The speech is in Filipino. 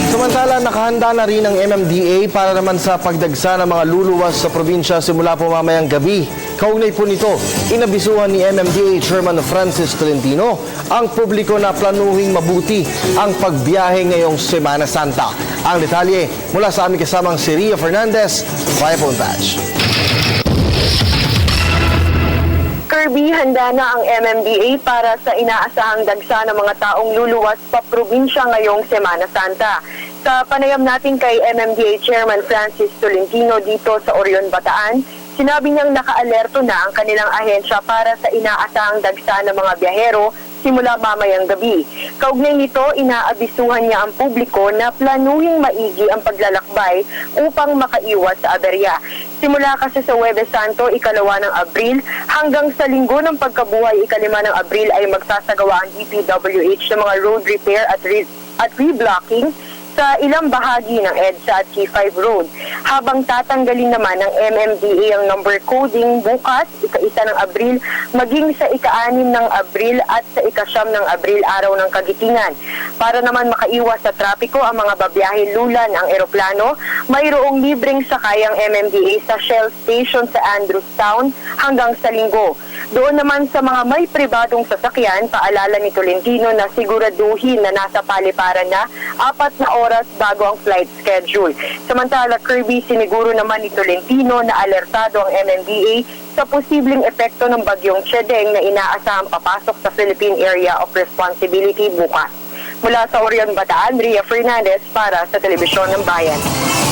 Samantala, nakahanda na rin ang MMDA para naman sa pagdagsa ng mga luluwas sa probinsya simula po mamayang gabi. Kaugnay po nito, inabisuhan ni MMDA Chairman Francis Tolentino ang publiko na planuhing mabuti ang pagbiyahe ngayong Semana Santa. Ang detalye mula sa aming kasamang si Ria Fernandez, via phone patch. Kirby, handa na ang MMDA para sa inaasahang dagsa ng mga taong luluwas pa probinsya ngayong Semana Santa. Sa panayam natin kay MMDA Chairman Francis Tolentino dito sa Orion, Bataan, sinabi niyang nakaalerto na ang kanilang ahensya para sa inaasahang dagsa ng mga biyahero simula mamayang gabi. Kaugnay nito, inaabisuhan niya ang publiko na planuhing maigi ang paglalakbay upang makaiwas sa aberya. Simula kasi sa Huwebes Santo, 2 ng Abril, hanggang sa Linggo ng Pagkabuhay, 5 ng Abril ay magsasagawa ang DPWH ng mga road repair at reblocking sa ilang bahagi ng EDSA at C5 Road. Habang tatanggalin naman ng MMDA ang number coding bukas, 1 ng Abril, maging sa 6 ng Abril at sa 9 ng Abril, araw ng Kagitingan. Para naman makaiwas sa trapiko ang mga babiyahe lulan ang eroplano, mayroong libreng sakay ang MMDA sa Shell Station sa Andrewstown hanggang sa Linggo. Doon naman sa mga may pribadong sasakyan, paalala ni Tolentino na siguraduhin na nasa paliparan na 4 na oras bago ang flight schedule. Samantala, Kirby, siniguro naman ni Tolentino na alertado ang MMDA sa posibleng epekto ng bagyong Chedeng na inaasahang papasok sa Philippine Area of Responsibility bukas. Mula sa Orion, Bataan, Ria Fernandez para sa Telebisyon ng Bayan.